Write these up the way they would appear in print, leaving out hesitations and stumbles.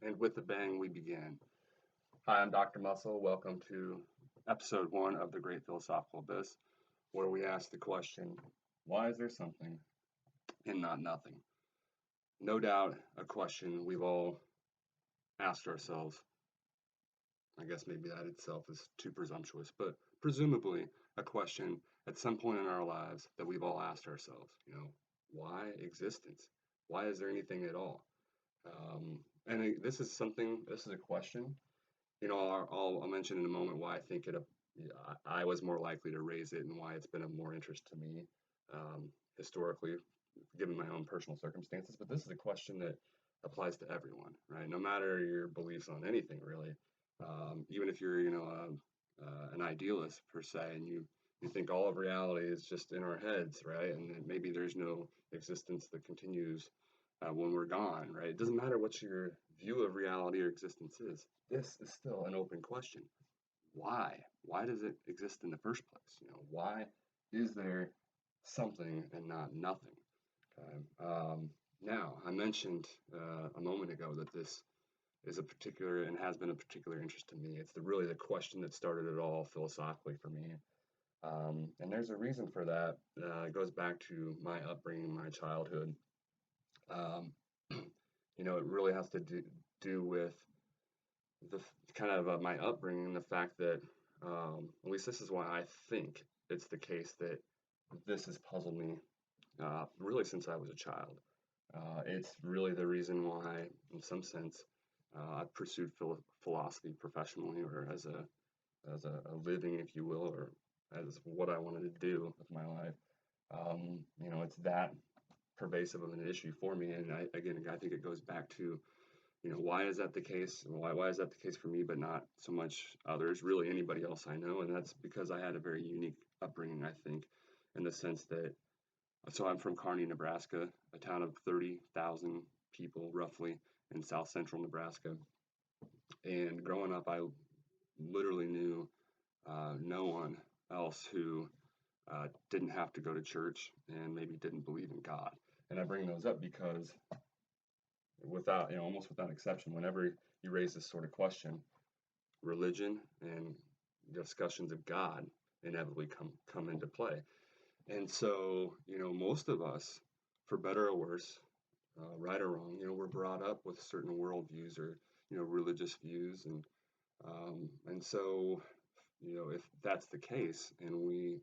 And with a bang, we begin. Hi, I'm Dr. Musil. Welcome to episode 1 of The Great Philosophical Abyss, where we ask the question, why is there something and not nothing? No doubt a question we've all asked ourselves. I guess maybe that itself is too presumptuous, but presumably a question at some point in our lives that we've all asked ourselves, why existence? Why is there anything at all? And this is a question. I'll mention in a moment why I think I was more likely to raise it and why it's been of more interest to me historically, given my own personal circumstances. But this is a question that applies to everyone, right? No matter your beliefs on anything, really. Even if you're, an idealist per se, and you think all of reality is just in our heads, right? And that maybe there's no existence that continues when we're gone, right? It doesn't matter what your view of reality or existence is. This is still an open question. Why? Why does it exist in the first place? Why is there something and not nothing? Okay. Now, I mentioned a moment ago that this is a particular and has been a particular interest to me. It's really the question that started it all philosophically for me. And there's a reason for that. It goes back to my upbringing, my childhood. It really has to do with the kind of my upbringing, the fact that at least this is why I think it's the case that this has puzzled me really since I was a child. It's really the reason why, in some sense, I've pursued philosophy professionally or as a living, if you will, or as what I wanted to do with my life. It's that pervasive of an issue for me, and I think it goes back to why is that the case? Why is that the case for me, but not so much others, really anybody else I know? And that's because I had a very unique upbringing, I think, in the sense that, so I'm from Kearney, Nebraska, a town of 30,000 people roughly in south central Nebraska. And growing up, I literally knew no one else who didn't have to go to church and maybe didn't believe in God. And I bring those up because almost without exception, whenever you raise this sort of question, religion and discussions of God inevitably come into play. And so, most of us, for better or worse, right or wrong, we're brought up with certain worldviews or, religious views. And so, if that's the case and we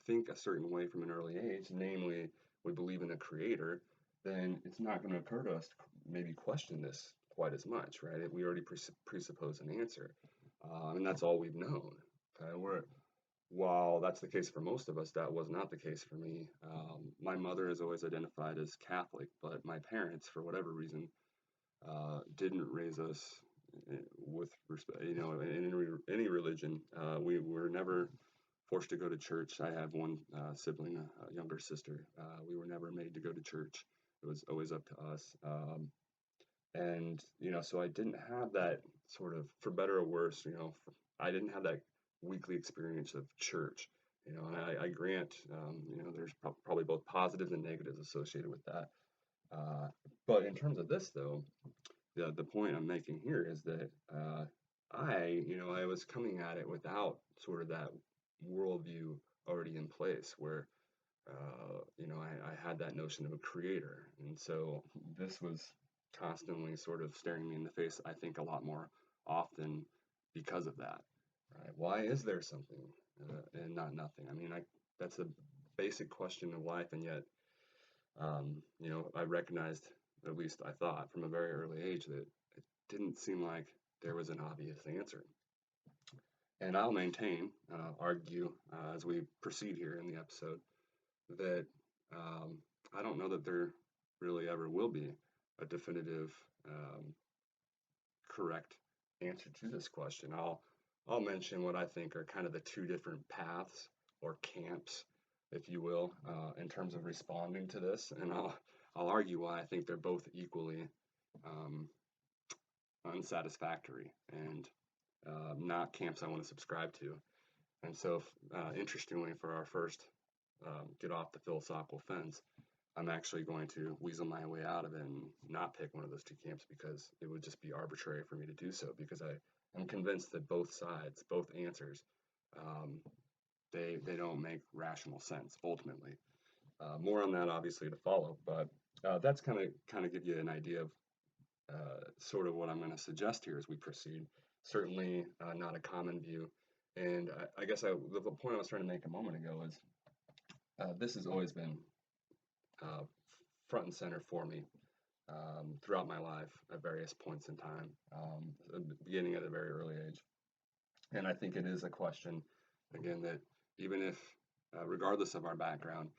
think a certain way from an early age, namely we believe in a creator, then it's not going to occur to us to maybe question this quite as much, right? We already presuppose an answer, and that's all we've known. Okay, while that's the case for most of us, that was not the case for me. My mother is always identified as Catholic, but my parents, for whatever reason, didn't raise us with respect, in any religion. We were never forced to go to church. I have one sibling, a younger sister. We were never made to go to church. It was always up to us. And, so I didn't have that sort of, for better or worse, I didn't have that weekly experience of church, and I grant, there's probably both positives and negatives associated with that. But in terms of this, though, the point I'm making here is that I was coming at it without sort of that worldview already in place where, I had that notion of a creator. And so this was constantly sort of staring me in the face, I think, a lot more often because of that. Right? Why is there something and not nothing? I mean, that's a basic question of life, and yet, I recognized, at least I thought, from a very early age that it didn't seem like there was an obvious answer. And I'll argue as we proceed here in the episode, that I don't know that there really ever will be a definitive, correct answer to this question. I'll mention what I think are kind of the two different paths or camps, if you will, in terms of responding to this, and I'll argue why I think they're both equally unsatisfactory and not camps I want to subscribe to. And so, interestingly, for our first get off the philosophical fence, I'm actually going to weasel my way out of it and not pick one of those two camps, because it would just be arbitrary for me to do so, because I'm convinced that both sides, both answers, um, they don't make rational sense ultimately. More on that obviously to follow, but that's kind of give you an idea of sort of what I'm going to suggest here as we proceed. Certainly not a common view, and I guess the point I was trying to make a moment ago is this has always been uh, front and center for me throughout my life at various points in time, beginning at a very early age. And I think it is a question, again, that even if, regardless of our background,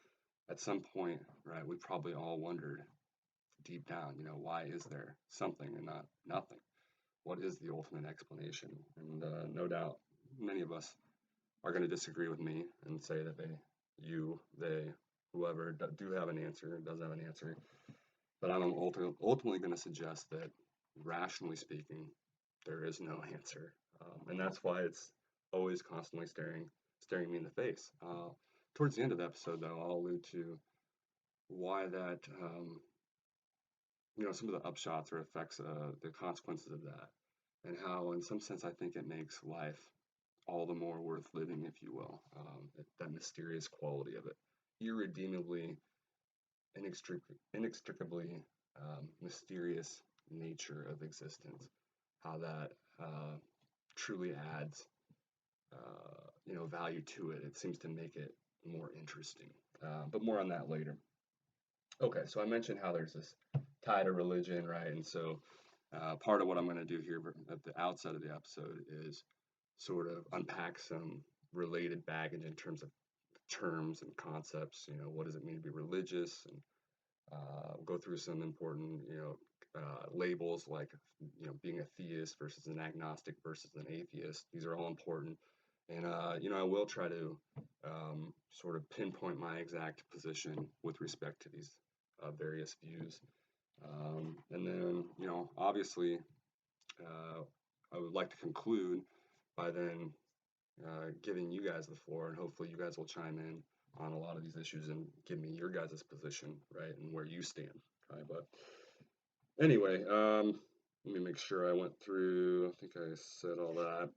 at some point, right, we probably all wondered deep down, why is there something and not nothing? What is the ultimate explanation? And no doubt, many of us are going to disagree with me and say that they, whoever do have an answer, does have an answer. But I'm ultimately going to suggest that, rationally speaking, there is no answer, and that's why it's always constantly staring me in the face. Towards the end of the episode, though, I'll allude to why that, some of the upshots or effects, the consequences of that, and how, in some sense, I think it makes life all the more worth living, if you will. That mysterious quality of it, irredeemably, inextricably mysterious nature of existence, how that truly adds value to it. It seems to make it more interesting, but more on that later. Okay, so I mentioned how there's this tie to religion, right? And so part of what I'm going to do here at the outset of the episode is sort of unpack some related baggage in terms of terms and concepts. What does it mean to be religious? And go through some important, labels like, being a theist versus an agnostic versus an atheist. These are all important. And, I will try to sort of pinpoint my exact position with respect to these various views. And then, obviously, I would like to conclude by then giving you guys the floor, and hopefully you guys will chime in on a lot of these issues and give me your guys' position, right, and where you stand. Okay, but anyway, let me make sure I went through. I think I said all that.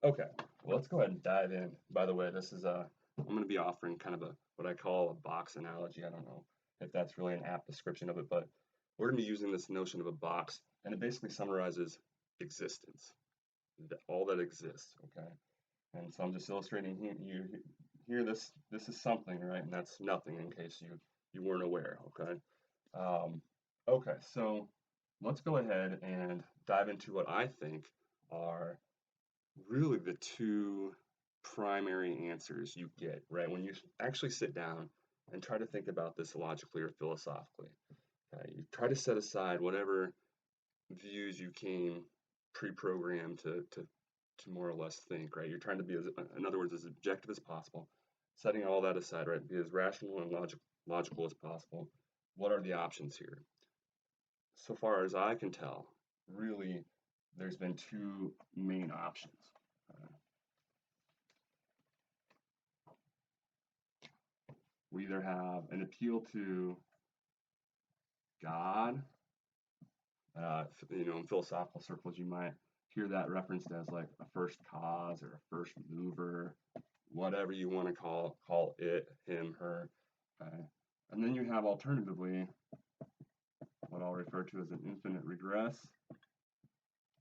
Okay, well, let's go ahead and dive in. By the way, this is I'm going to be offering kind of what I call a box analogy. I don't know if that's really an apt description of it, but we're going to be using this notion of a box, and it basically summarizes existence, all that exists. Okay, and so I'm just illustrating here. You hear this. This is something, right? And that's nothing, in case you weren't aware. Okay. Okay. So let's go ahead and dive into what I think are really the two primary answers you get, right, when you actually sit down and try to think about this logically or philosophically. Okay? You try to set aside whatever views you came pre-programmed to more or less think, right? You're trying to be, in other words, as objective as possible, setting all that aside, right? Be as rational and logical as possible. What are the options here? So far as I can tell, really, there's been two main options. We either have an appeal to God. In philosophical circles, you might hear that referenced as like a first cause or a first mover, whatever you want to call it, him, her. Okay. And then you have alternatively what I'll refer to as an infinite regress.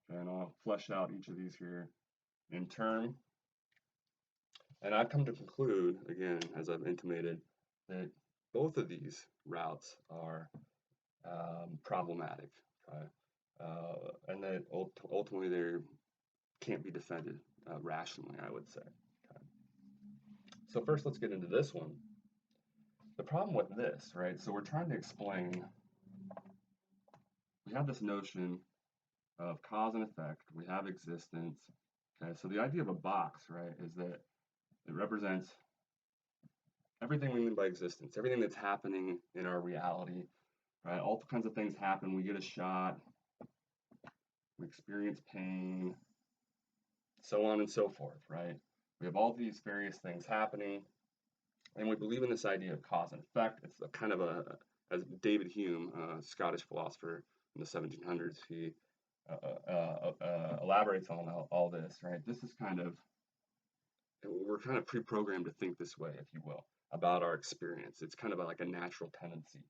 Okay, and I'll flesh out each of these here in turn. And I've come to conclude, again, as I've intimated, that both of these routes are problematic, okay? And that ultimately they can't be defended rationally, I would say. Okay? So first, let's get into this one. The problem with this, right? So we're trying to explain. We have this notion of cause and effect. We have existence. Okay, so the idea of a box, right, is that it represents everything we mean by existence, everything that's happening in our reality, right? All kinds of things happen. We get a shot, we experience pain, so on and so forth, right? We have all these various things happening, And we believe in this idea of cause and effect. It's a kind of a, as David Hume, a Scottish philosopher in the 1700s, he elaborates on all this, right? This is kind of, we're kind of pre-programmed to think this way, if you will, about our experience. It's kind of like a natural tendency.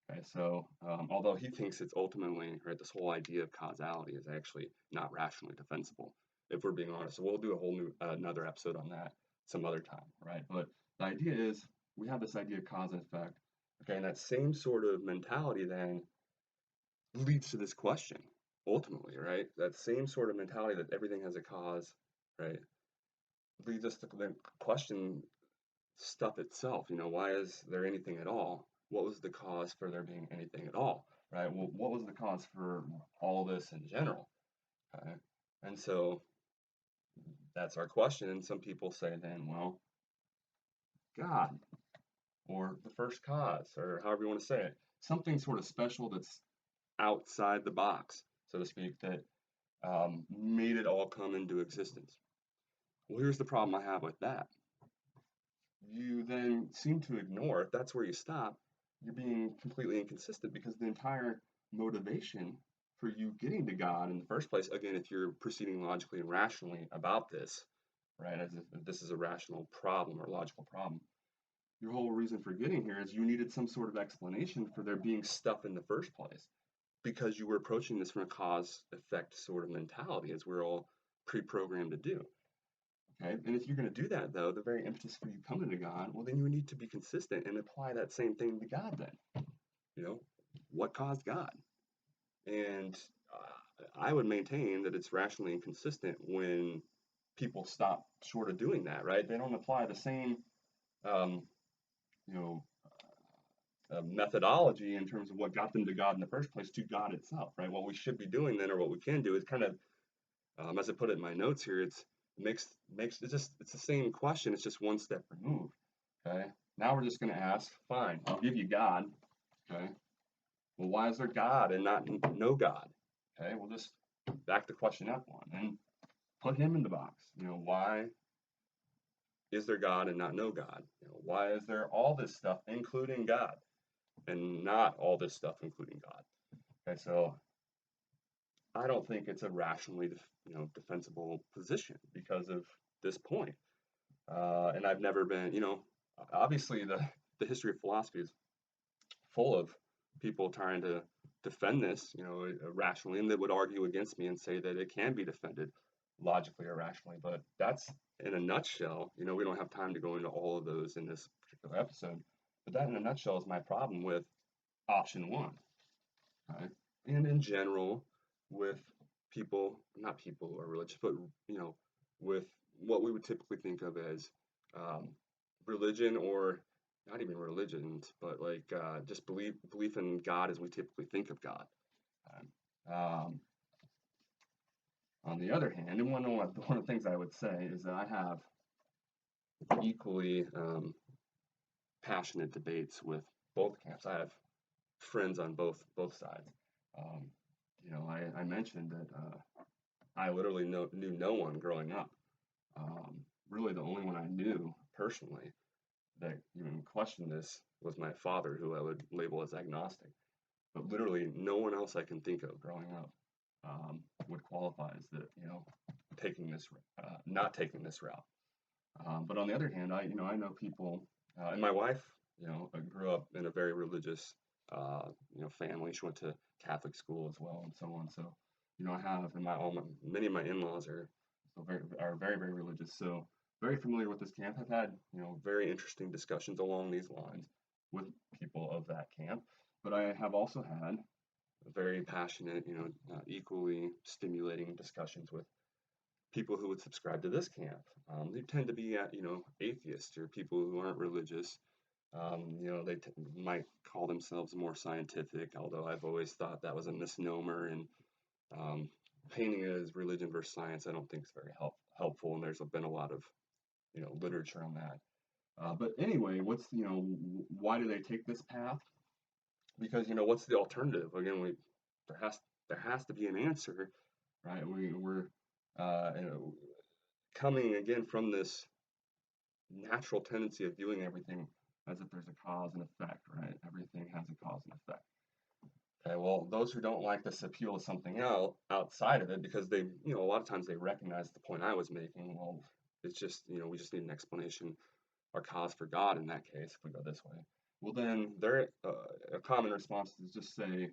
Okay, so although he thinks it's ultimately, right, this whole idea of causality is actually not rationally defensible, if we're being honest. So we'll do a whole new another episode on that some other time, right? But the idea is we have this idea of cause and effect. Okay, and that same sort of mentality then leads to this question, ultimately, right? That same sort of mentality that everything has a cause, right, leads us to then question stuff itself. Why is there anything at all? What was the cause for there being anything at all, right? Well, what was the cause for all this in general? Okay, and so that's our question. And some people say then, well, God, or the first cause, or however you want to say it, something sort of special that's outside the box, so to speak, that made it all come into existence. Well, here's the problem I have with that. You then seem to ignore, if that's where you stop, you're being completely inconsistent, because the entire motivation for you getting to God in the first place, again, if you're proceeding logically and rationally about this, right, as if this is a rational problem or logical problem, your whole reason for getting here is you needed some sort of explanation for there being stuff in the first place, because you were approaching this from a cause effect sort of mentality, as we're all pre-programmed to do. Okay, and if you're going to do that, though, the very impetus for you coming to God, well, then you need to be consistent and apply that same thing to God. Then, what caused God? And I would maintain that it's rationally inconsistent when people stop short of doing that. Right? They don't apply the same, um, you know, methodology in terms of what got them to God in the first place to God itself. Right? What we should be doing then, or what we can do, is kind of, as I put it in my notes here, it's it's the same question. It's just one step removed. Okay. Now we're just going to ask, fine, I'll give you God. Okay. Well, why is there God and not no God? Okay. We'll just back the question up one and put him in the box. Why is there God and not no God? Why is there all this stuff, including God, and not all this stuff, including God? Okay. So I don't think it's a rationally, defensible position because of this point. And I've never been, obviously the history of philosophy is full of people trying to defend this, rationally, and that would argue against me and say that it can be defended logically or rationally. But that's in a nutshell. We don't have time to go into all of those in this particular episode. But that, in a nutshell, is my problem with option one. Right? And in general, with people, not people who are religious, but with what we would typically think of as um, religion, or not even religions, but like just belief in God as we typically think of God. Um, on the other hand, and one of the things I would say is that I have equally passionate debates with both camps. I have friends on both sides. Um, I mentioned that I literally knew no one growing up. Really, the only one I knew personally that even questioned this was my father, who I would label as agnostic. But literally, no one else I can think of growing up would qualify as that, taking this, not taking this route. But on the other hand, I know people, and my wife, grew up in a very religious, family. She went to Catholic school as well, and so on. So, I have, and many of my in-laws are very, very religious. So very familiar with this camp. I've had, very interesting discussions along these lines with people of that camp. But I have also had very passionate, equally stimulating discussions with people who would subscribe to this camp. They tend to be, atheists, or people who aren't religious. They might call themselves more scientific, although I've always thought that was a misnomer. And painting it as religion versus science, I don't think is very helpful. And there's been a lot of, literature on that. But anyway, why do they take this path? Because, what's the alternative? Again, there has to be an answer, right? We're coming again from this natural tendency of viewing everything as if there's a cause and effect, right? Everything has a cause and effect. Okay, well, those who don't like this appeal to something else outside of it, because they, a lot of times they recognize the point I was making. Well, it's just, we just need an explanation or cause for God in that case, if we go this way. Well, then a common response is just say,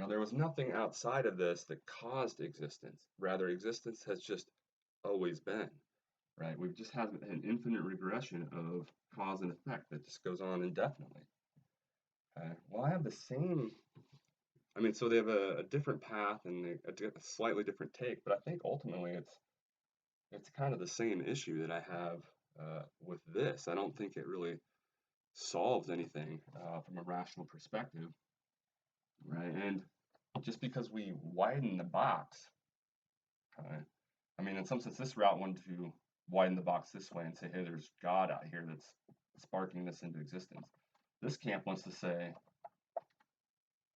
there was nothing outside of this that caused existence. Rather, existence has just always been, right? We've just had an infinite regression of cause and effect that just goes on indefinitely. Okay. Well, I have the same. So they have a different path and a slightly different take, but I think ultimately it's kind of the same issue that I have with this. I don't think it really solves anything from a rational perspective, right? And just because we widen the box, in some sense, this route wanted to widen the box this way and say, hey, there's God out here that's sparking this into existence. This camp wants to say,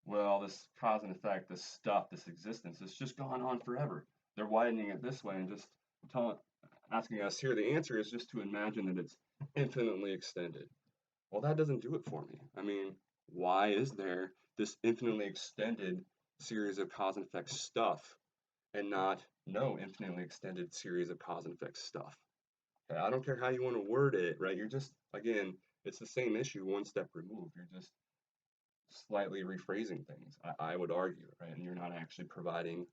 well, this cause and effect, this stuff, this existence, it's just gone on forever. They're widening it this way and just asking us here. The answer is just to imagine that it's infinitely extended. Well, that doesn't do it for me. Why is there this infinitely extended series of cause and effect stuff and not no infinitely extended series of cause and effect stuff? Okay, I don't care how you want to word it, right? You're just, again, it's the same issue one step removed. You're just slightly rephrasing things, I would argue, right? And you're not actually providing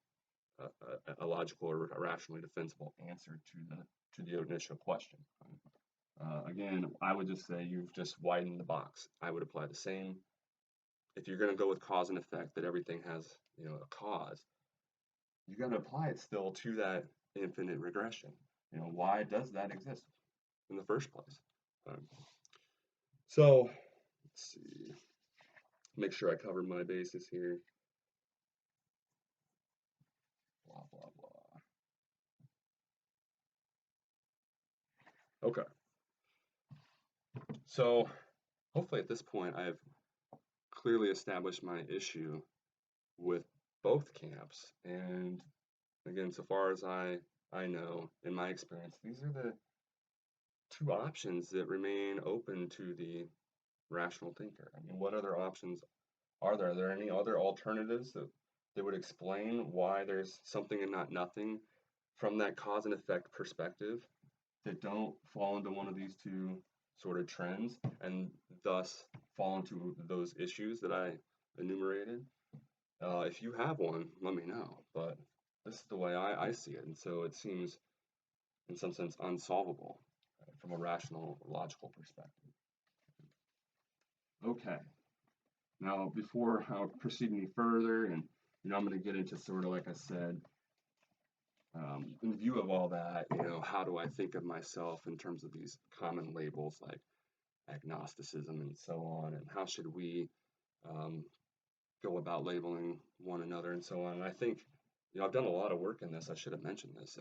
a logical or a rationally defensible answer to the initial question. Again, I would just say you've just widened the box. I would apply the same. If you're going to go with cause and effect, that everything has a cause, you got to apply it still to that infinite regression. Why does that exist in the first place? So let's see. Make sure I cover my bases here. Blah blah blah. Okay. So hopefully at this point I've clearly established my issue with both camps. And again, so far as I know, in my experience, these are the two options that remain open to the rational thinker. What other options are there? Are there any other alternatives that would explain why there's something and not nothing from that cause and effect perspective that don't fall into one of these two sort of trends and thus fall into those issues that I enumerated? If you have one, let me know. But this is the way I see it. And so it seems, in some sense, unsolvable from a rational, logical perspective. Okay. Now, before I proceed any further, and I'm going to get into sort of, like I said, in view of all that, how do I think of myself in terms of these common labels like agnosticism and so on, and how should we go about labeling one another and so on. And I think, I've done a lot of work in this. I should have mentioned this.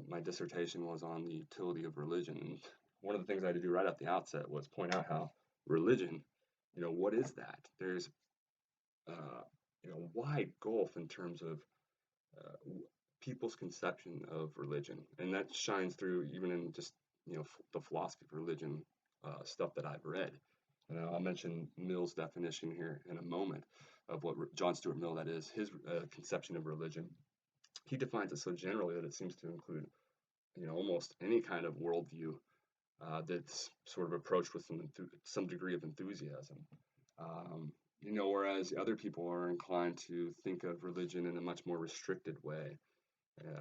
My dissertation was on the utility of religion. And one of the things I had to do right at the outset was point out how religion, what is that? There's, wide gulf in terms of people's conception of religion. And that shines through even in just, the philosophy of religion stuff that I've read. And I'll mention Mill's definition here in a moment of what John Stuart Mill, that is, his conception of religion. He defines it so generally that it seems to include, almost any kind of worldview that's sort of approached with some degree of enthusiasm. Whereas other people are inclined to think of religion in a much more restricted way.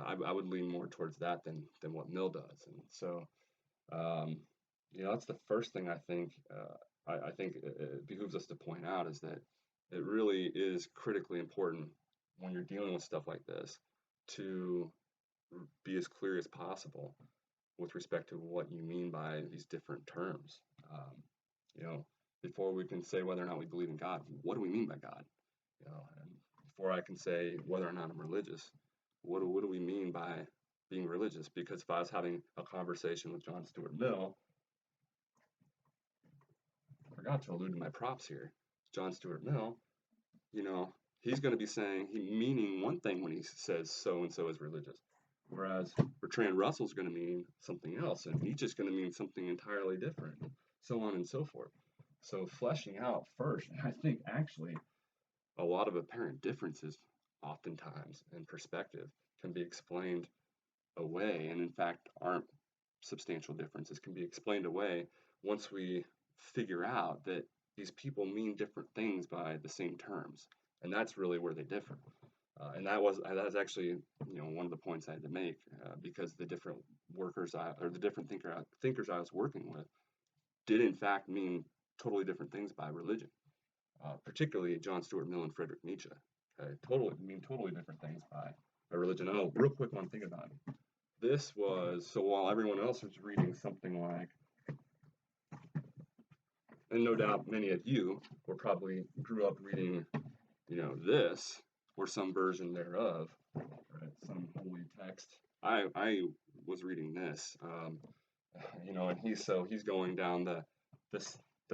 I would lean more towards that than what Mill does. And so, that's the first thing I think. I think it behooves us to point out is that it really is critically important when you're dealing with stuff like this to be as clear as possible with respect to what you mean by these different terms. Before we can say whether or not we believe in God, what do we mean by God? And before I can say whether or not I'm religious, what do we mean by being religious? Because if I was having a conversation with John Stuart Mill, I forgot to allude to my props here. John Stuart Mill, he's going to be saying, meaning one thing when he says so and so is religious. whereas Bertrand Russell's going to mean something else, and Nietzsche's going to mean something entirely different, so on and so forth. So fleshing out first, and I think actually a lot of apparent differences oftentimes in perspective can be explained away, and in fact aren't substantial differences, can be explained away once we figure out that these people mean different things by the same terms, and that's really where they differ. And that's actually one of the points I had to make, because the different the different thinkers I was working with did in fact mean totally different things by religion, particularly John Stuart Mill and Friedrich Nietzsche. Okay, totally different things by religion. Oh, real quick one thing about it. This was, so while everyone else was reading something like, and no doubt many of you were probably grew up reading, this or some version thereof, right? Some holy text. I was reading this, and he's going down the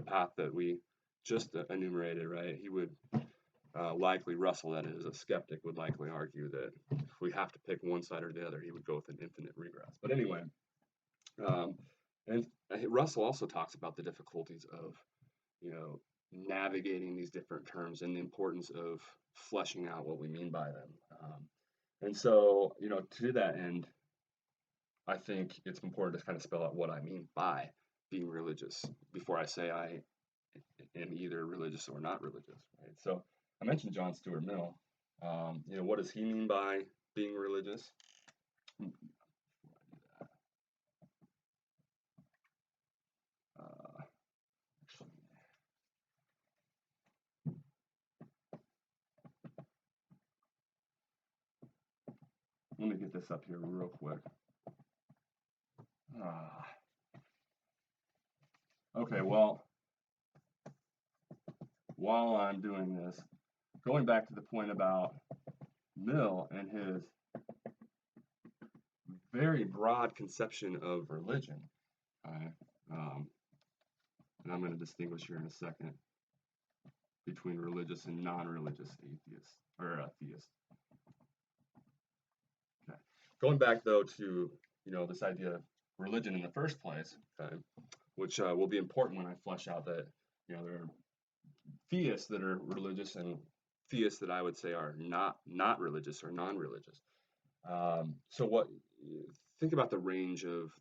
path that we just enumerated, right? He would likely, Russell, that is, a skeptic, would likely argue that if we have to pick one side or the other, he would go with an infinite regress. But anyway, and Russell also talks about the difficulties of, navigating these different terms and the importance of fleshing out what we mean by them. And so, to that end, I think it's important to kind of spell out what I mean by being religious before I say I am either religious or not religious, right? So I mentioned John Stuart Mill. What does he mean by being religious? Let me get this up here real quick. Okay, well, while I'm doing this, going back to the point about Mill and his very broad conception of religion, and I'm going to distinguish here in a second between religious and non-religious atheists or theists. Okay. Going back though to this idea of religion in the first place, okay, which will be important when I flesh out that there are theists that are religious and theists that I would say are not religious or non-religious. So think about the range of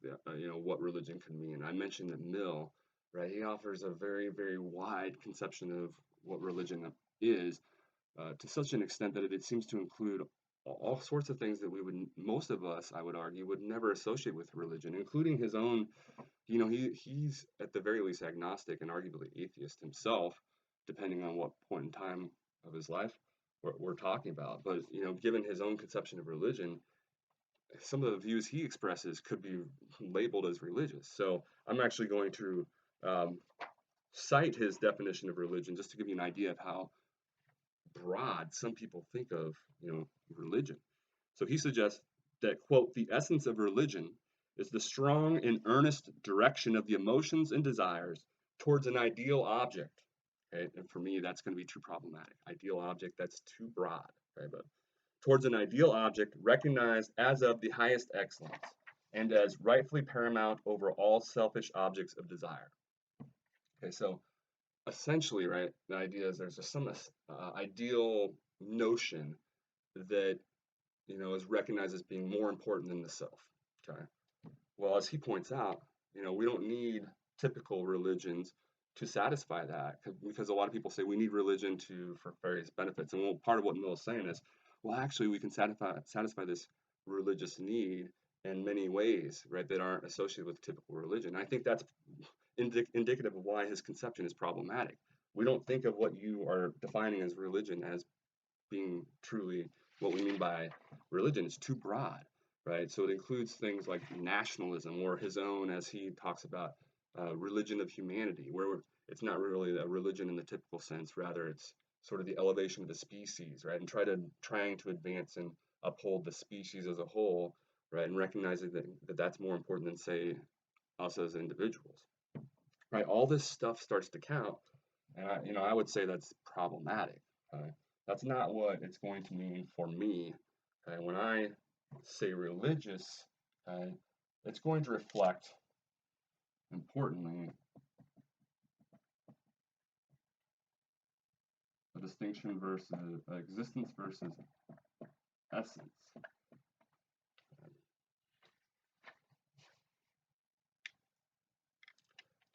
what religion can mean. I mentioned that Mill, right? He offers a very, very wide conception of what religion is, to such an extent that it seems to include all sorts of things that most of us, I would argue, would never associate with religion, including his own. He's at the very least agnostic and arguably atheist himself, depending on what point in time of his life we're talking about. But given his own conception of religion, some of the views he expresses could be labeled as religious. So I'm actually going to cite his definition of religion just to give you an idea of how broad some people think of religion. So he suggests that, quote, the essence of religion is the strong and earnest direction of the emotions and desires towards an ideal object. Okay, and for me that's going to be too problematic. Ideal object, that's too broad. Okay, but towards an ideal object recognized as of the highest excellence and as rightfully paramount over all selfish objects of desire. Okay, so essentially, right, the idea is there's just some ideal notion that is recognized as being more important than the self. Okay, well, as he points out, we don't need typical religions to satisfy that, because a lot of people say we need religion for various benefits, and part of what Mill is saying is, well, actually, we can satisfy this religious need in many ways, right, that aren't associated with typical religion. I think that's indicative of why his conception is problematic. We don't think of what you are defining as religion as being truly what we mean by religion. It's too broad, right? So it includes things like nationalism, or his own, as he talks about, religion of humanity, where it's not really a religion in the typical sense. Rather, it's sort of the elevation of the species, right? And trying to advance and uphold the species as a whole, right? And recognizing that that's more important than, say, us as individuals, right? All this stuff starts to count, and I would say that's problematic. That's not what it's going to mean for me. Okay? When I say religious, it's going to reflect, importantly, a distinction versus existence versus essence.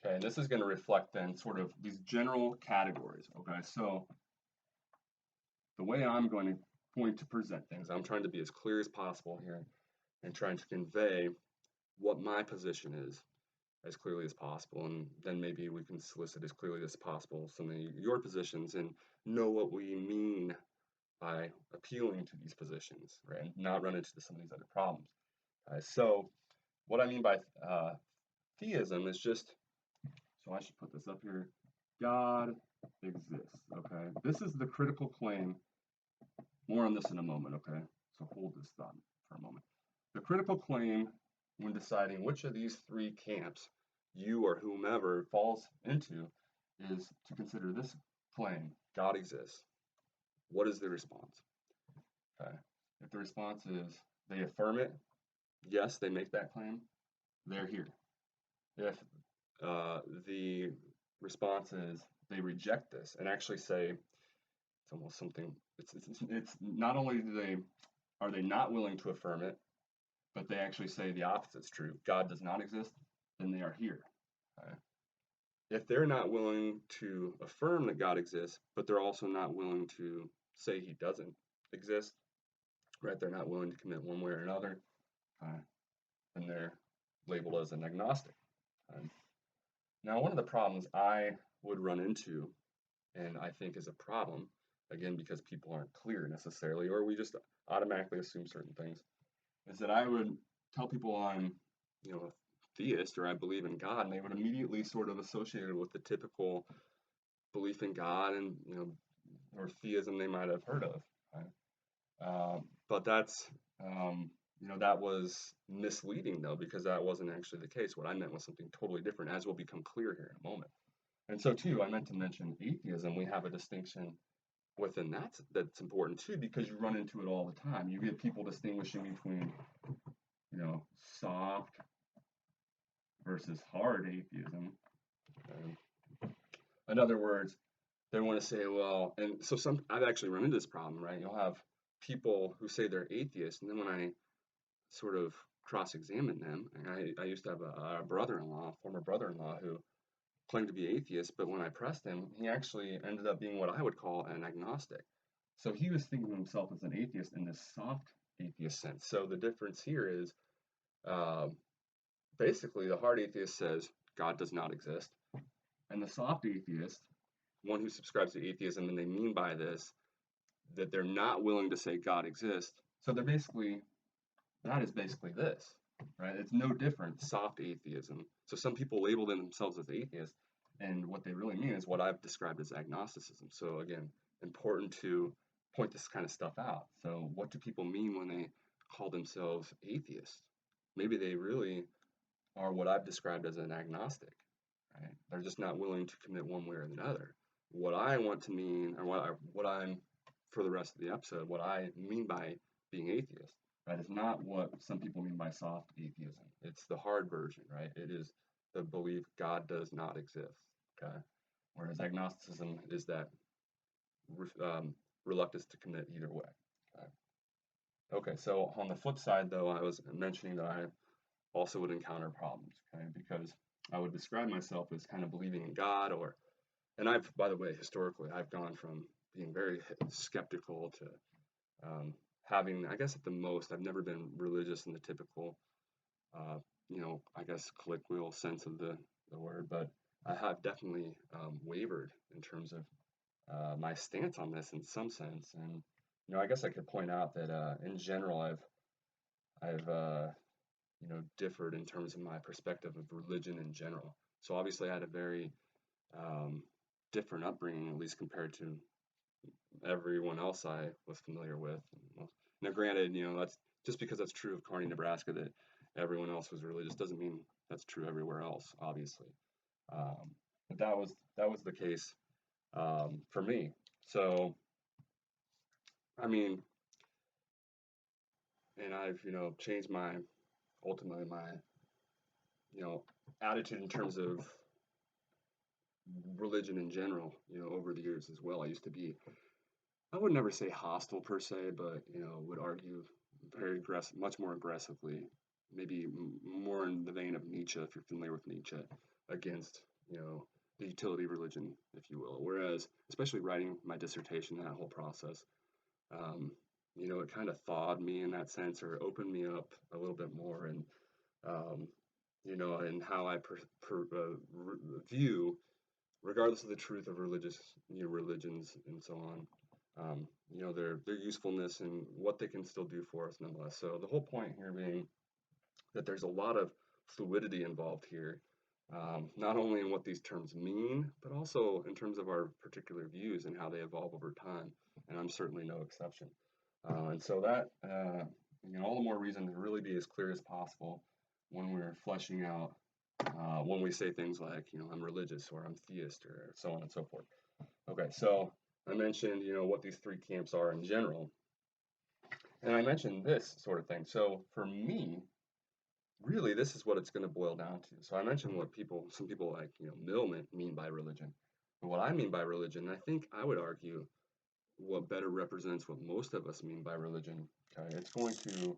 Okay, and this is going to reflect then sort of these general categories. Okay, so the way I'm going to present things, I'm trying to be as clear as possible here and trying to convey what my position is as clearly as possible, and then maybe we can solicit as clearly as possible some of your positions and know what we mean by appealing to these positions, right, and not run into some of these other problems. So what I mean by theism is just, so I should put this up here, God exists, okay? This is the critical claim. More on this in a moment, okay? So hold this thought for a moment. The critical claim when deciding which of these three camps you or whomever falls into is to consider this claim, God exists. What is the response? Okay. If the response is they affirm it, yes, they make that claim, they're here. If the response is they reject this and actually say, it's almost something, it's not only are they not willing to affirm it, but they actually say the opposite is true. God does not exist, then they are here. Okay? If they're not willing to affirm that God exists, but they're also not willing to say he doesn't exist, right? They're not willing to commit one way or another, then they're labeled as an agnostic. Now, one of the problems I would run into, and I think is a problem, again, because people aren't clear necessarily, or we just automatically assume certain things, is that I would tell people I'm, a theist or I believe in God, and they would immediately sort of associate it with the typical belief in God and, or theism they might have heard of. Right? But that's, that was misleading though, because that wasn't actually the case. What I meant was something totally different, as will become clear here in a moment. And so too, I meant to mention atheism. We have a distinction within that's important too, because you run into it all the time. You get people distinguishing between, soft versus hard atheism. In other words, they want to say, well, and so I've actually run into this problem, right? You'll have people who say they're atheists, and then when I sort of cross-examine them, and I used to have a brother-in-law, former brother-in-law, who claimed to be atheist, but when I pressed him, he actually ended up being what I would call an agnostic. So he was thinking of himself as an atheist in this soft atheist sense. So the difference here is basically the hard atheist says God does not exist, and the soft atheist, one who subscribes to atheism, and they mean by this that they're not willing to say God exists. So that is basically this, right? It's no different, soft atheism. So some people label themselves as atheists, and what they really mean is what I've described as agnosticism. So again, important to point this kind of stuff out. So what do people mean when they call themselves atheists? Maybe they really are what I've described as an agnostic, right? They're just not willing to commit one way or the other. What I want to mean, or what I'm, for the rest of the episode, what I mean by being atheist, right, is not what some people mean by soft atheism. It's the hard version, right? It is the belief God does not exist, okay? Whereas agnosticism is that reluctance to commit either way, okay? Okay, so on the flip side, though, I was mentioning that I also would encounter problems, okay? Because I would describe myself as kind of believing in God, and by the way, historically, I've gone from being very skeptical to having, I guess at the most, I've never been religious in the typical, I guess colloquial sense of the word, but I have definitely wavered in terms of my stance on this in some sense. And, I guess I could point out that in general, I've differed in terms of my perspective of religion in general. So obviously I had a very different upbringing, at least compared to everyone else I was familiar with. Now, granted, that's just because that's true of Kearney, Nebraska, that everyone else was religious doesn't mean that's true everywhere else, obviously. But that was the case for me. So, I mean, and I've, changed ultimately my, attitude in terms of religion in general, over the years as well. I used to be, I would never say hostile per se, but, would argue very aggressive, much more aggressively, maybe more in the vein of Nietzsche, if you're familiar with Nietzsche, against, the utility religion, if you will. Whereas, especially writing my dissertation, that whole process, um, it kind of thawed me in that sense, or opened me up a little bit more, and um, and how I view, regardless of the truth of religions and so on, their usefulness and what they can still do for us nonetheless. So the whole point here being that there's a lot of fluidity involved here, not only in what these terms mean, but also in terms of our particular views and how they evolve over time. And I'm certainly no exception. And so that, all the more reason to really be as clear as possible when we're fleshing out, when we say things like, I'm religious or I'm theist or so on and so forth. Okay, so I mentioned, what these three camps are in general. And I mentioned this sort of thing. So for me, really, this is what it's going to boil down to. So I mentioned what some people like, Mill mean by religion. But what I mean by religion, I think I would argue what better represents what most of us mean by religion. Okay, it's going to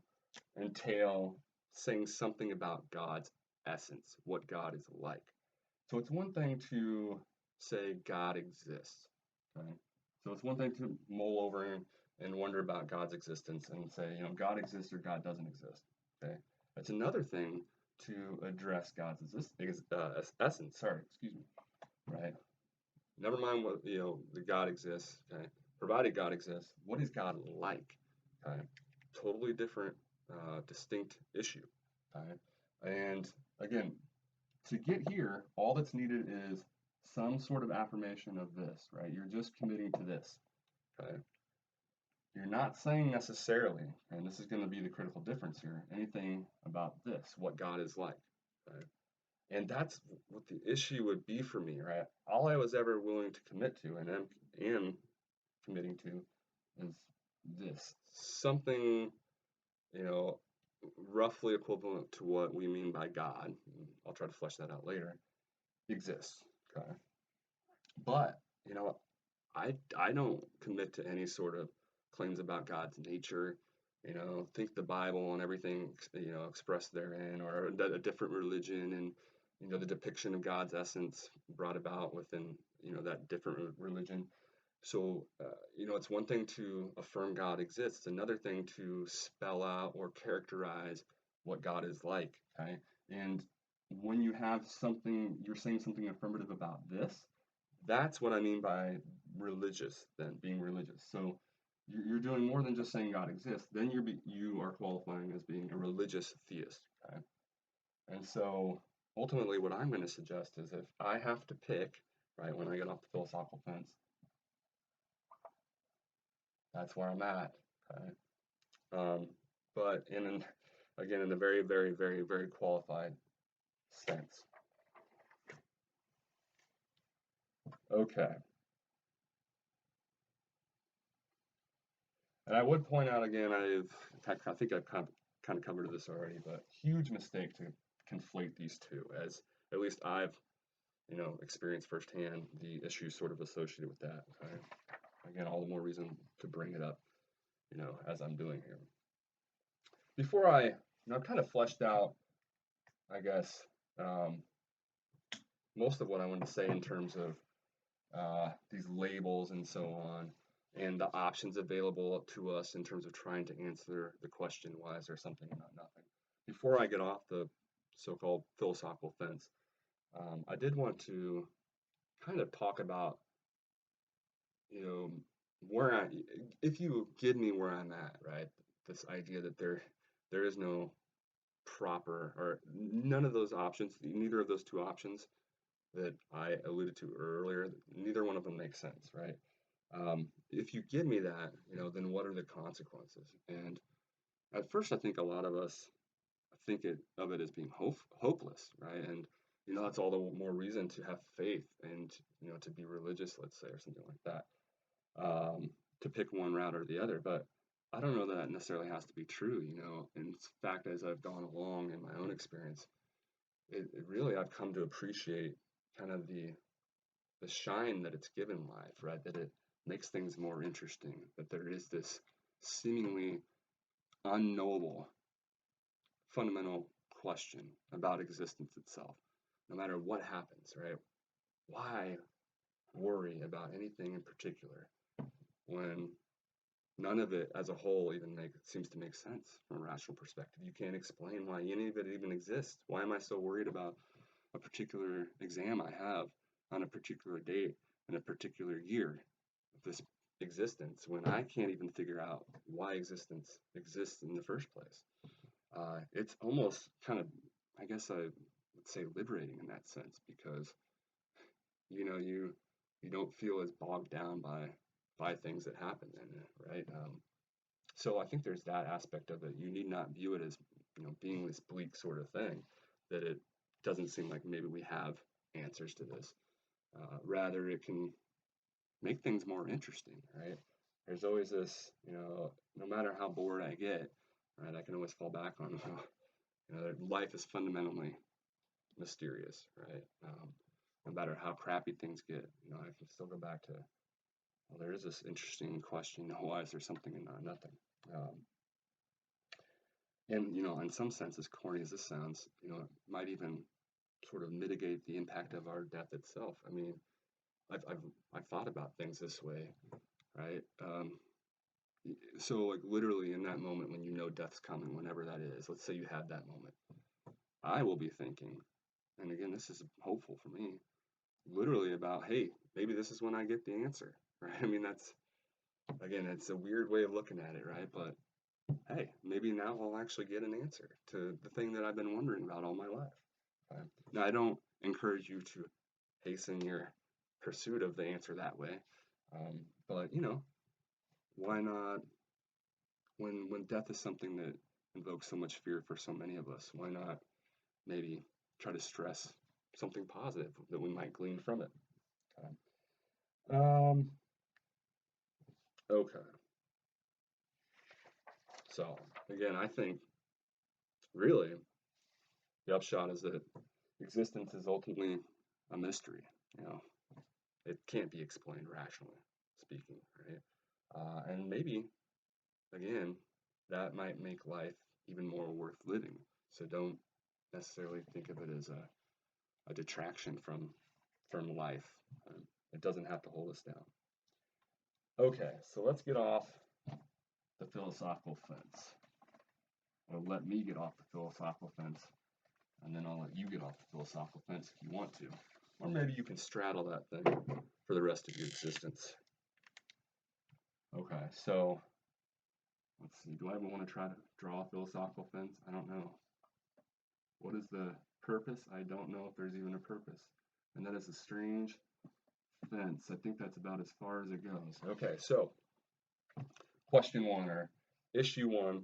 entail saying something about God's essence, what God is like. So it's one thing to say God exists. Okay, so it's one thing to mull over and wonder about God's existence and say, God exists or God doesn't exist. Okay, it's another thing to address God's essence. Sorry, excuse me. Right. Never mind what the God exists. Okay, provided God exists, what is God like? Okay, totally different, distinct issue. Okay, and again, to get here, all that's needed is some sort of affirmation of this. Right, you're just committing to this. Okay, you're not saying necessarily, and this is going to be the critical difference here, anything about this, what God is like. Okay? And that's what the issue would be for me, right? All I was ever willing to commit to and am committing to is this. Something, you know, roughly equivalent to what we mean by God. I'll try to flesh that out later. Exists. Okay. But, I don't commit to any sort of claims about God's nature, think the Bible and everything, expressed therein, or a different religion and, the depiction of God's essence brought about within, that different religion. So, it's one thing to affirm God exists, it's another thing to spell out or characterize what God is like, okay? And when you have something, you're saying something affirmative about this, that's what I mean by religious, then, being religious. So you're doing more than just saying God exists, then you are qualifying as being a religious theist, okay? And so ultimately what I'm going to suggest is if I have to pick, right, when I get off the philosophical fence, that's where I'm at. Okay. But again, in a very, very, very, very qualified sense. Okay. And I would point out again, I think I've kind of covered this already, but huge mistake to conflate these two, as at least I've, experienced firsthand the issues sort of associated with that. Okay. Again, all the more reason to bring it up, as I'm doing here. Before I've kind of fleshed out, I guess, most of what I wanted to say in terms of these labels and so on, and the options available to us in terms of trying to answer the question, why is there something and not nothing? Before I get off the so-called philosophical fence, I did want to kind of talk about, where if you give me where I'm at, right? This idea that there is no proper, or none of those options, neither of those two options that I alluded to earlier, neither one of them makes sense, right? If you give me that, then what are the consequences? And at first, I think a lot of us think of it as being hopeless, right? And that's all the more reason to have faith and to be religious, let's say, or something like that. To pick one route or the other, but I don't know that that necessarily has to be true, you know. In fact, as I've gone along in my own experience, it really I've come to appreciate kind of the shine that it's given life, right? That it makes things more interesting, that there is this seemingly unknowable fundamental question about existence itself, no matter what happens, right? Why worry about anything in particular when none of it as a whole even seems to make sense from a rational perspective? You can't explain why any of it even exists. Why am I so worried about a particular exam I have on a particular date in a particular year of this existence when I can't even figure out why existence exists in the first place? It's almost kind of, I guess I would say, liberating in that sense, because you don't feel as bogged down by things that happen in it, right? So I think there's that aspect of it. You need not view it as being this bleak sort of thing, that it doesn't seem like maybe we have answers to this. Rather, it can make things more interesting, right? There's always this, no matter how bored I get, right, I can always fall back on, life is fundamentally mysterious, right? No matter how crappy things get, I can still go back to, well, there is this interesting question, why is there something and not nothing? And, in some sense, as corny as this sounds, it might even sort of mitigate the impact of our death itself. I mean, I've thought about things this way, right? So, like, literally in that moment when death's coming, whenever that is, let's say you had that moment, I will be thinking, and again, this is hopeful for me, literally about, hey, maybe this is when I get the answer, right? I mean, again, it's a weird way of looking at it, right? But hey, maybe now I'll actually get an answer to the thing that I've been wondering about all my life. Okay? Now, I don't encourage you to hasten your pursuit of the answer that way, but why not? When death is something that invokes so much fear for so many of us, why not maybe try to stress something positive that we might glean from it? Okay. Okay. So again, I think really the upshot is that existence is ultimately a mystery. You know, it can't be explained rationally speaking, right? And maybe again, that might make life even more worth living. So don't necessarily think of it as a detraction from life. It doesn't have to hold us down. Okay, so let's get off the philosophical fence. Or let me get off the philosophical fence, and then I'll let you get off the philosophical fence if you want to. Or maybe you can straddle that thing for the rest of your existence. Okay, so let's see. Do I ever want to try to draw a philosophical fence? I don't know. What is the purpose? I don't know if there's even a purpose. And that is a strange fence. I think that's about as far as it goes. Okay, so question one, or issue one,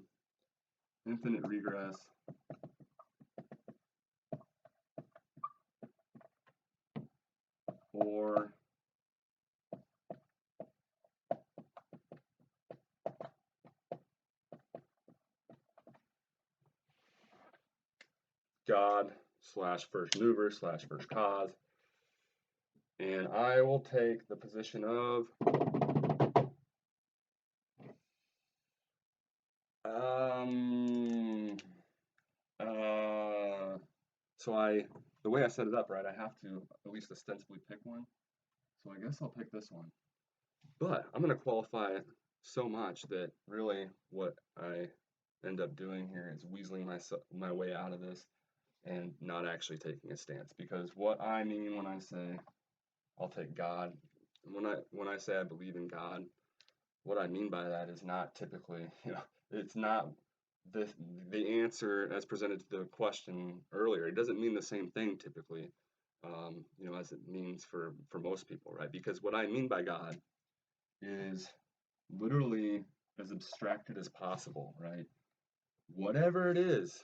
infinite regress or God slash first mover slash first cause. And I will take the position of so the way I set it up, right, I have to at least ostensibly pick one. So I guess I'll pick this one. But I'm going to qualify it so much that really what I end up doing here is weaseling my way out of this and not actually taking a stance. Because what I mean when I say I'll take God, when I say I believe in God, what I mean by that is not typically, it's not the answer as presented to the question earlier. It doesn't mean the same thing typically, as it means for most people, right? Because what I mean by God is literally as abstracted as possible, right? Whatever it is,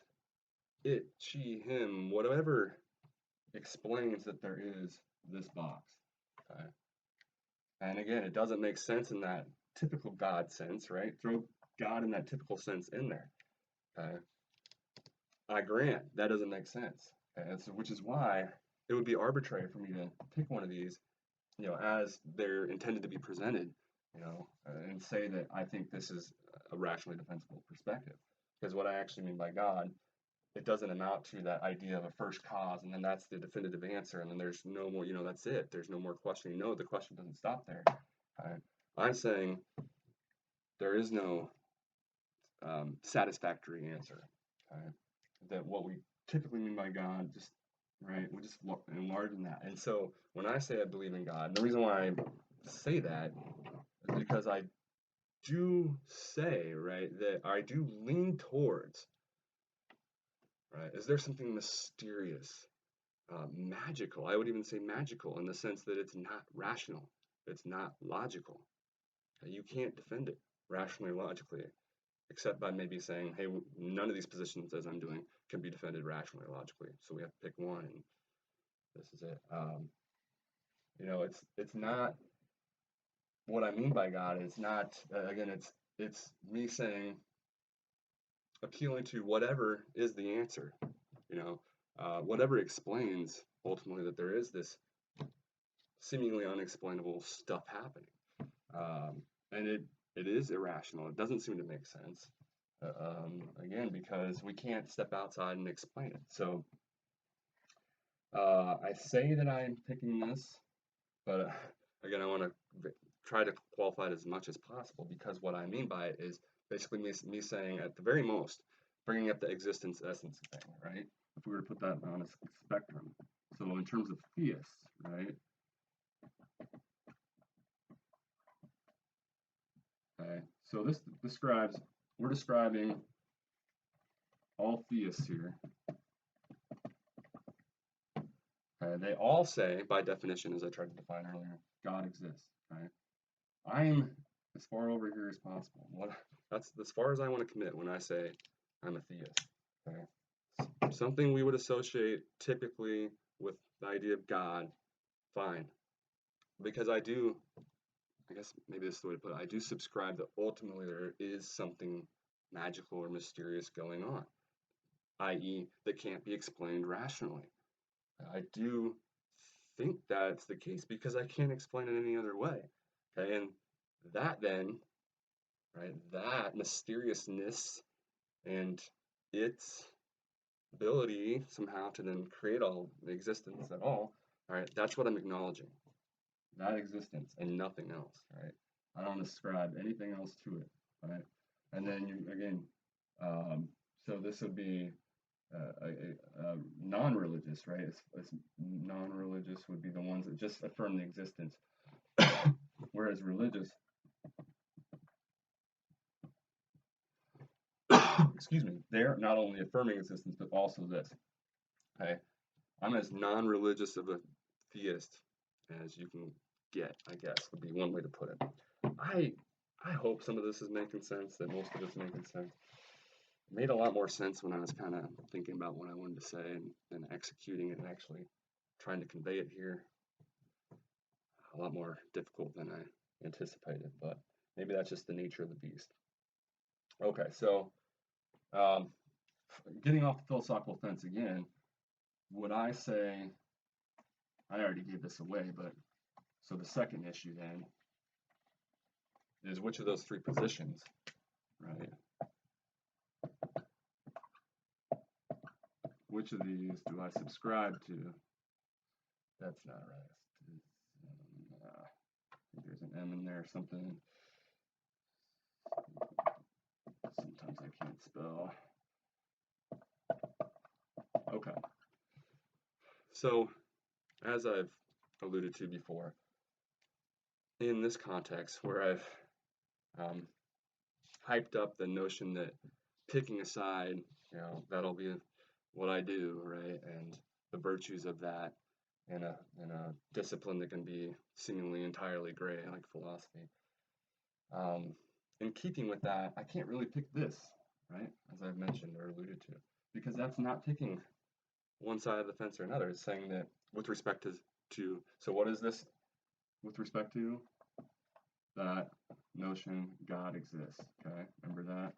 it, she, him, whatever explains that there is this box, okay? And again, it doesn't make sense in that typical God sense, right? God in that typical sense in there. Okay? I grant that doesn't make sense. Okay? And so, which is why it would be arbitrary for me to pick one of these, as they're intended to be presented, and say that I think this is a rationally defensible perspective. Because what I actually mean by God, it doesn't amount to that idea of a first cause, and then that's the definitive answer, and then there's no more, that's it. There's no more questioning. No, the question doesn't stop there. I'm saying there is no satisfactory answer. That what we typically mean by God, just right, we just enlarge that. And so when I say I believe in God, the reason why I say that is because I do say, right, that I do lean towards, right, is there something mysterious, magical? I would even say magical in the sense that it's not rational, it's not logical. You can't defend it rationally, logically, except by maybe saying, hey, none of these positions, as I'm doing, can be defended rationally or logically. So we have to pick one, and this is it. It's not what I mean by God. It's not, again, it's me saying, appealing to whatever is the answer, whatever explains ultimately that there is this seemingly unexplainable stuff happening. And it is irrational. It doesn't seem to make sense. Again, because we can't step outside and explain it. So I say that I'm picking this, but again, I want to try to qualify it as much as possible, because what I mean by it is basically me saying, at the very most, bringing up the existence essence thing, right? If we were to put that on a spectrum. So in terms of theists, right? Okay, so this we're describing all theists here. They all say, by definition, as I tried to define earlier, God exists. Right? I'm as far over here as possible. That's as far as I want to commit when I say I'm a theist. Okay? Something we would associate typically with the idea of God, fine. Because I guess maybe this is the way to put it, I do subscribe that ultimately there is something magical or mysterious going on, i.e., that can't be explained rationally. I do think that's the case because I can't explain it any other way. Okay, and that then, right, that mysteriousness and its ability somehow to then create all the existence at all right, that's what I'm acknowledging. That existence and nothing else, right? I don't ascribe anything else to it, right? And then again, so this would be non-religious, right? Non-religious would be the ones that just affirm the existence, whereas religious, excuse me, they're not only affirming existence but also this. Okay, I'm as non-religious of a theist as you can get, I guess, would be one way to put it. I hope some of this is making sense, that most of it's making sense. It made a lot more sense when I was kind of thinking about what I wanted to say and executing it and actually trying to convey it here. A lot more difficult than I anticipated, but maybe that's just the nature of the beast. Okay, so getting off the philosophical fence again, would I say, I already gave this away, but so the second issue then is which of those three positions, right? Which of these do I subscribe to? That's not right. I think there's an M in there or something. Sometimes I can't spell. Okay. So, as I've alluded to before, in this context where I've hyped up the notion that picking a side, that'll be what I do, right? And the virtues of that in a discipline that can be seemingly entirely gray, like philosophy. In keeping with that, I can't really pick this, right? As I've mentioned or alluded to, because that's not picking one side of the fence or another. It's saying that with respect to so what is this with respect to? That notion God exists. Okay, remember that?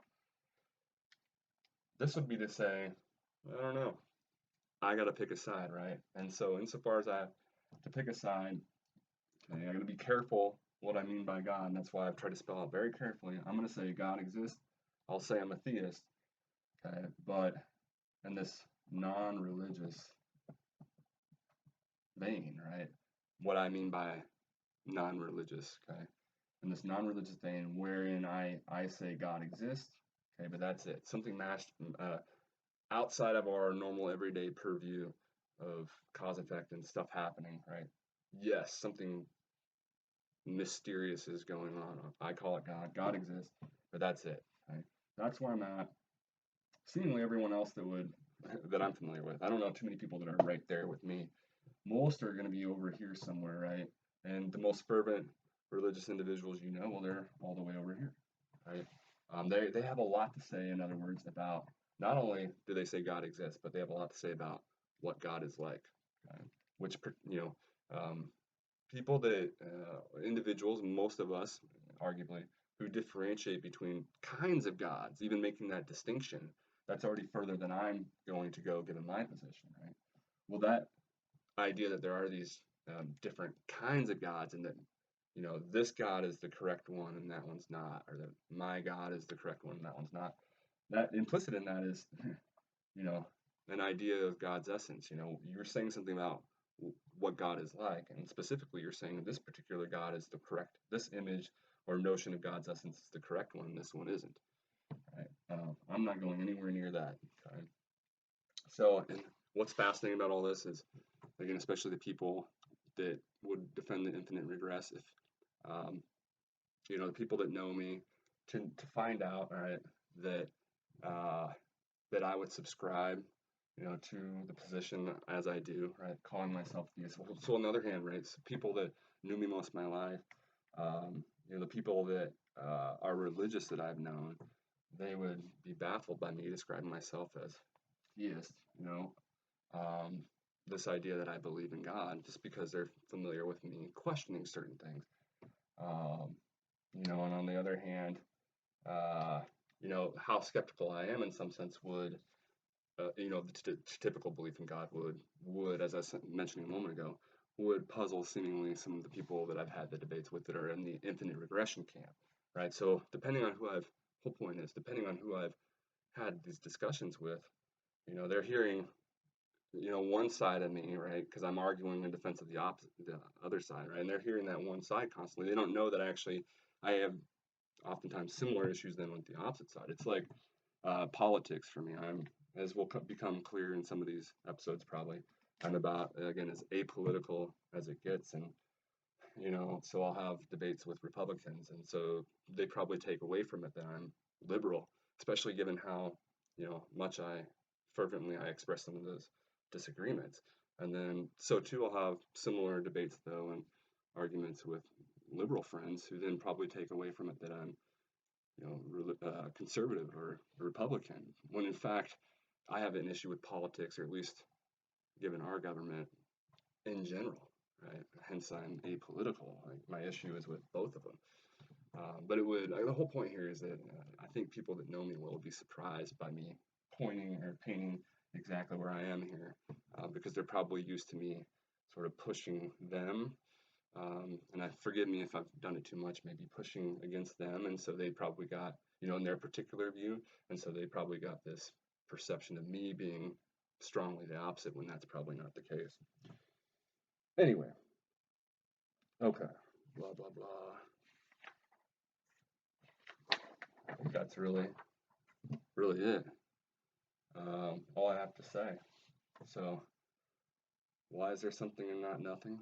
This would be to say, I don't know, I got to pick a side, right? And so, insofar as I have to pick a side, okay, I got to be careful what I mean by God, and that's why I've tried to spell out very carefully. I'm going to say God exists. I'll say I'm a theist, okay, but in this non-religious vein, right? What I mean by non-religious, okay? In this non-religious vein, wherein I say God exists, okay, but that's it. Something matched outside of our normal everyday purview of cause effect and stuff happening, right? Yes, something mysterious is going on. I call it God. God exists, but that's it. Right? That's where I'm at. Seemingly everyone else that I'm familiar with. I don't know too many people that are right there with me. Most are going to be over here somewhere, right? And the most fervent religious individuals well, they're all the way over here, right? They have a lot to say, in other words, about not only do they say God exists, but they have a lot to say about what God is like, okay? Which um, people that individuals, most of us, arguably, who differentiate between kinds of gods, even making that distinction, that's already further than I'm going to go, given my position, right? Well, that idea that there are these different kinds of gods, and that this God is the correct one and that one's not, or that my God is the correct one and that one's not. That implicit in that is, an idea of God's essence. You're saying something about what God is like, and specifically, you're saying this particular God is the correct. This image or notion of God's essence is the correct one, and this one isn't. Right? I'm not going anywhere near that. Okay? So, and what's fascinating about all this is, again, especially the people that would defend the infinite regress, if um, the people that know me, to find out, right, that uh, that I would subscribe, to the position as I do, right, calling myself theist. So on the other hand, right, so people that knew me most of my life, the people that are religious that I've known, they would be baffled by me describing myself as theist, um, this idea that I believe in God, just because they're familiar with me questioning certain things. Um, and on the other hand, uh, how skeptical I am in some sense would, the typical belief in God would, as I was mentioning a moment ago, would puzzle seemingly some of the people that I've had the debates with that are in the infinite regression camp, right? So depending on whole point is, depending on who I've had these discussions with, they're hearing one side of me, right? Because I'm arguing in defense of the other side, right? And they're hearing that one side constantly. They don't know that actually I have oftentimes similar issues than with the opposite side. It's like politics for me. As will become clear in some of these episodes, probably, I'm about, again, as apolitical as it gets, and so I'll have debates with Republicans, and so they probably take away from it that I'm liberal, especially given how much fervently I express some of those disagreements. And then so too I'll have similar debates though, and arguments with liberal friends who then probably take away from it that I'm conservative or Republican, when in fact I have an issue with politics, or at least given our government in general, right? Hence I'm apolitical. Like, my issue is with both of them. But the whole point here is that I think people that know me will be surprised by me pointing or painting exactly where I am here, because they're probably used to me sort of pushing them. And forgive me if I've done it too much, maybe pushing against them. And so they probably got, in their particular view, and so they probably got this perception of me being strongly the opposite, when that's probably not the case. Anyway, okay, blah, blah, blah. I think that's really it. All I have to say. So, why is there something and not nothing?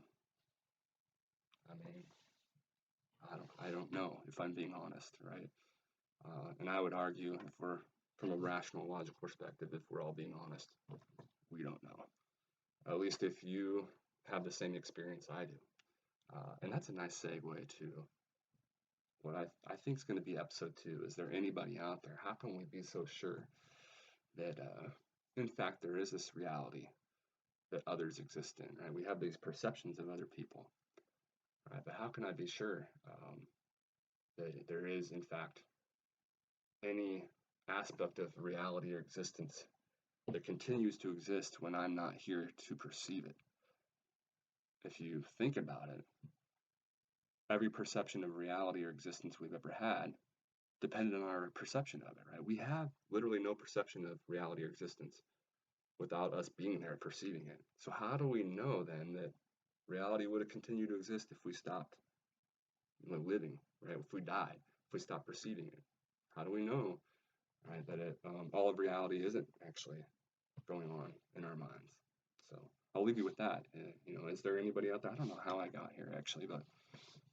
I mean, I don't know, if I'm being honest, right? And I would argue, if we're from a rational, logical perspective, if we're all being honest, we don't know. At least if you have the same experience I do. And that's a nice segue to what I think is going to be episode 2. Is there anybody out there? How can we be so sure that, in fact, there is this reality that others exist in, right? We have these perceptions of other people, right? But how can I be sure? that there is, in fact, any aspect of reality or existence that continues to exist when I'm not here to perceive it. If you think about it, every perception of reality or existence we've ever had depended on our perception of it, right? We have literally no perception of reality or existence without us being there perceiving it. So how do we know then that reality would have continued to exist if we stopped living, right? If we died, if we stopped perceiving it? How do we know, right, that all of reality isn't actually going on in our minds? So I'll leave you with that. Is there anybody out there? I don't know how I got here actually, but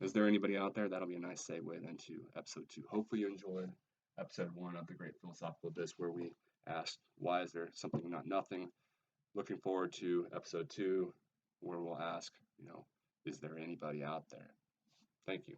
is there anybody out there? That'll be a nice segue then to episode 2. Hopefully you enjoyed episode 1 of the Great Philosophical Abyss, where we asked, why is there something not nothing? Looking forward to episode 2, where we'll ask, is there anybody out there? Thank you.